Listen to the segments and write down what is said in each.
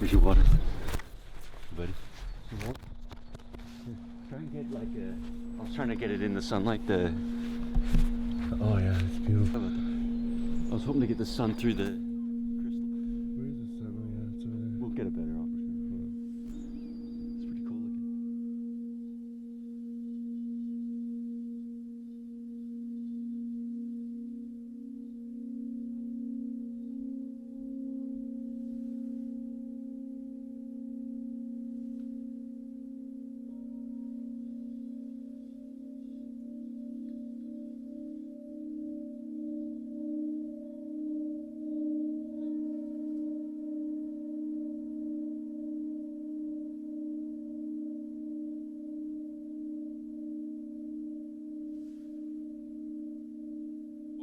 Here's your water, buddy. You want? Try and get like a. I was trying to get it in the sunlight. Oh yeah, it's beautiful. How about that? I was hoping to get the sun through the crystal. Where is the sun? Oh yeah, it's over there. We'll get a better opportunity. It's pretty cool looking.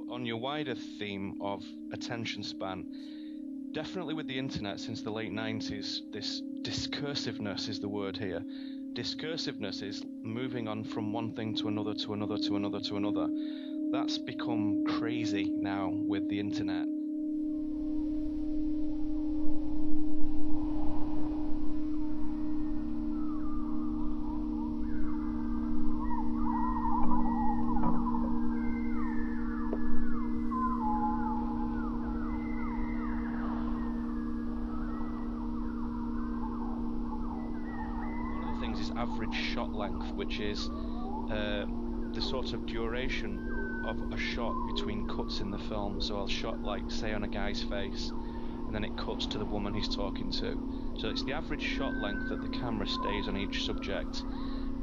On your wider theme of attention span, definitely with the internet since the late 90s, this discursiveness is the word here. Discursiveness is moving on from one thing to another, to another, to another, to another. That's become crazy now with the internet. Is average shot length, which is the sort of duration of a shot between cuts in the film. So I'll shot like say on a guy's face and then it cuts to the woman he's talking to. So it's the average shot length that the camera stays on each subject.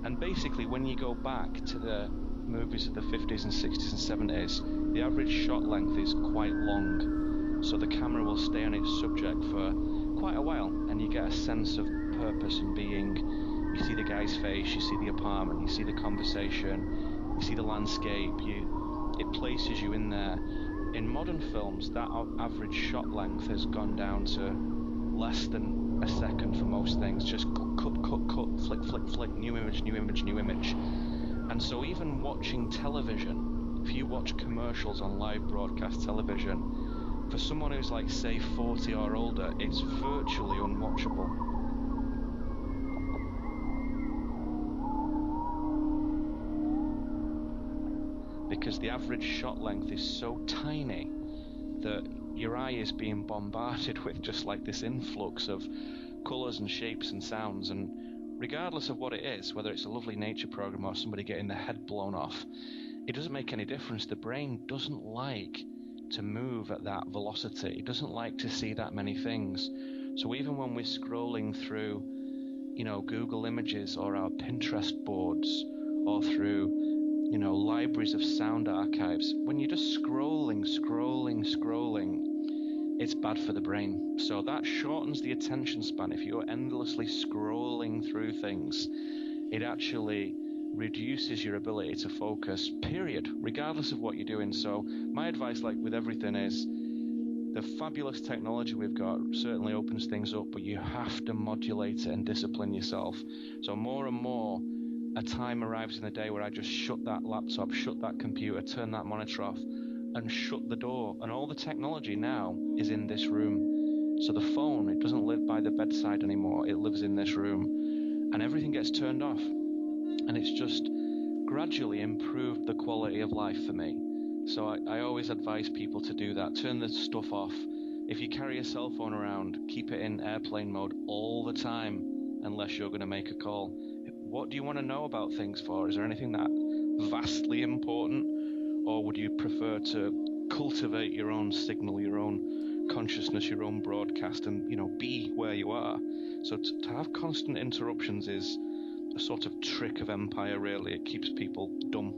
And basically when you go back to the movies of the 50s and 60s and 70s, the average shot length is quite long. So the camera will stay on its subject for quite a while and you get a sense of purpose and being. You see the guy's face, you see the apartment, you see the conversation, you see the landscape, it places you in there. In modern films, that average shot length has gone down to less than a second for most things. Just cut, flick, new image. And so even watching television, if you watch commercials on live broadcast television, for someone who's like, say, 40 or older, it's virtually unwatchable. Because the average shot length is so tiny that your eye is being bombarded with just like this influx of colours and shapes and sounds, and regardless of what it is, whether it's a lovely nature program or somebody getting their head blown off, it doesn't make any difference. The brain doesn't like to move at that velocity. It doesn't like to see that many things. So even when we're scrolling through, Google Images or our Pinterest boards or through libraries of sound archives, when you're just scrolling, it's bad for the brain. So that shortens the attention span. If you're endlessly scrolling through things, it actually reduces your ability to focus, period, regardless of what you're doing. So my advice, like with everything, is the fabulous technology we've got certainly opens things up, but you have to modulate it and discipline yourself. So more and more, a time arrives in the day where I just shut that laptop, shut that computer, turn that monitor off, and shut the door. And all the technology now is in this room. So the phone, it doesn't live by the bedside anymore. It lives in this room. And everything gets turned off. And it's just gradually improved the quality of life for me. So I always advise people to do that. Turn the stuff off. If you carry a cell phone around, keep it in airplane mode all the time, unless you're going to make a call. What do you want to know about things for? Is there anything that vastly important? Or would you prefer to cultivate your own signal, your own consciousness, your own broadcast, and be where you are? So to have constant interruptions is a sort of trick of empire, really. It keeps people dumb.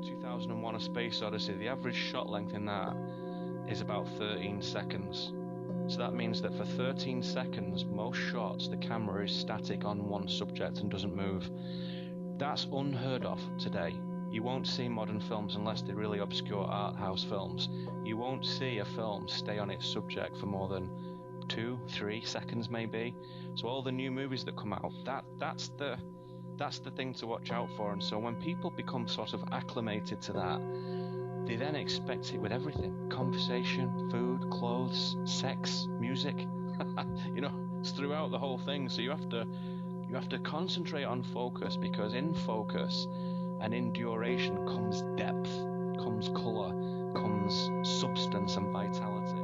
2001: A Space Odyssey, the average shot length in that is about 13 seconds. So that means that for 13 seconds, most shots, the camera is static on one subject and doesn't move. That's unheard of today. You won't see modern films unless they're really obscure art house films. You won't see a film stay on its subject for more than 2-3 seconds maybe. So all the new movies that come out, that's the thing to watch out for. And so when people become sort of acclimated to that, they then expect it with everything: conversation, food, clothes, sex, music. You know, it's throughout the whole thing. So you have to concentrate on focus, because in focus and in duration comes depth, comes colour, comes substance and vitality.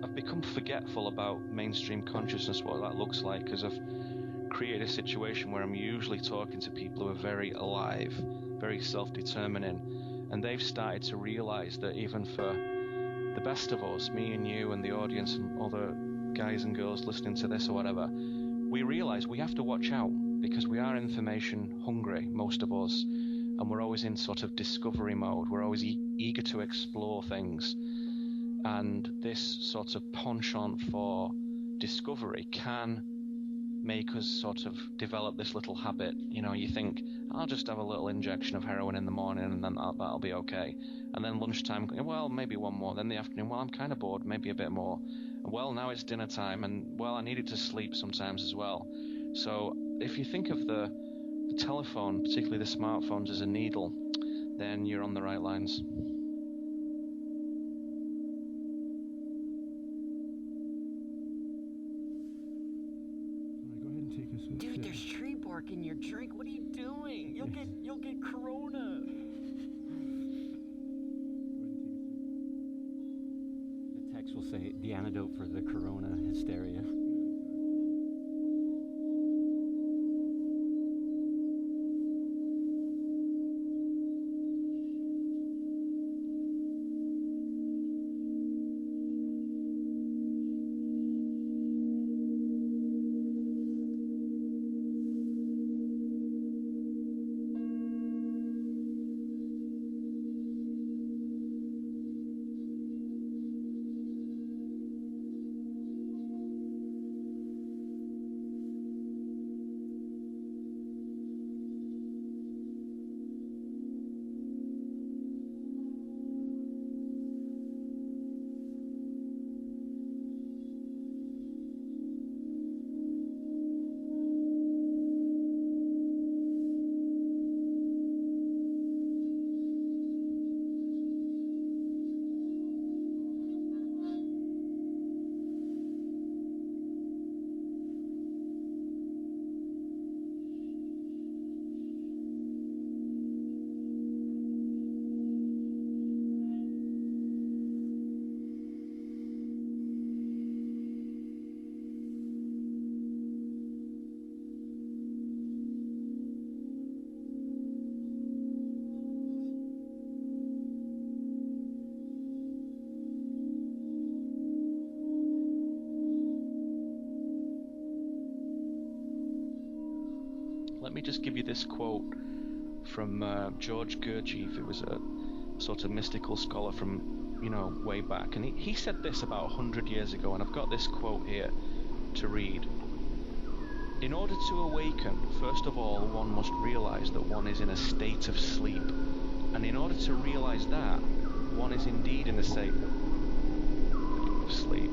I've become forgetful about mainstream consciousness, what that looks like, because I've created a situation where I'm usually talking to people who are very alive, very self-determining, and they've started to realise that even for the best of us, me and you and the audience and other guys and girls listening to this or whatever, we realise we have to watch out, because we are information hungry, most of us, and we're always in sort of discovery mode. We're always eager to explore things. And this sort of penchant for discovery can make us sort of develop this little habit. You know, you think, I'll just have a little injection of heroin in the morning and then that'll be okay. And then lunchtime, well, maybe one more. Then the afternoon, well, I'm kind of bored, maybe a bit more. And well, now it's dinner time, and well, I needed to sleep sometimes as well. So if you think of the telephone, particularly the smartphones, as a needle, then you're on the right lines. Dude, there's tree bark in your drink. What are you doing? You'll get corona. The text will say the antidote for the corona hysteria. Let me just give you this quote from George Gurdjieff, who was a sort of mystical scholar from, way back. And he said this about 100 years ago, and I've got this quote here to read. In order to awaken, first of all, one must realize that one is in a state of sleep. And in order to realize that, one is indeed in a state of sleep.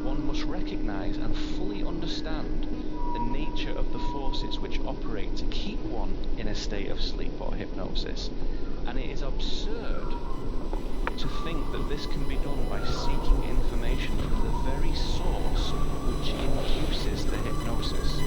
One must recognize and fully understand the nature of the forces which operate to keep one in a state of sleep or hypnosis. And it is absurd to think that this can be done by seeking information from the very source which induces the hypnosis.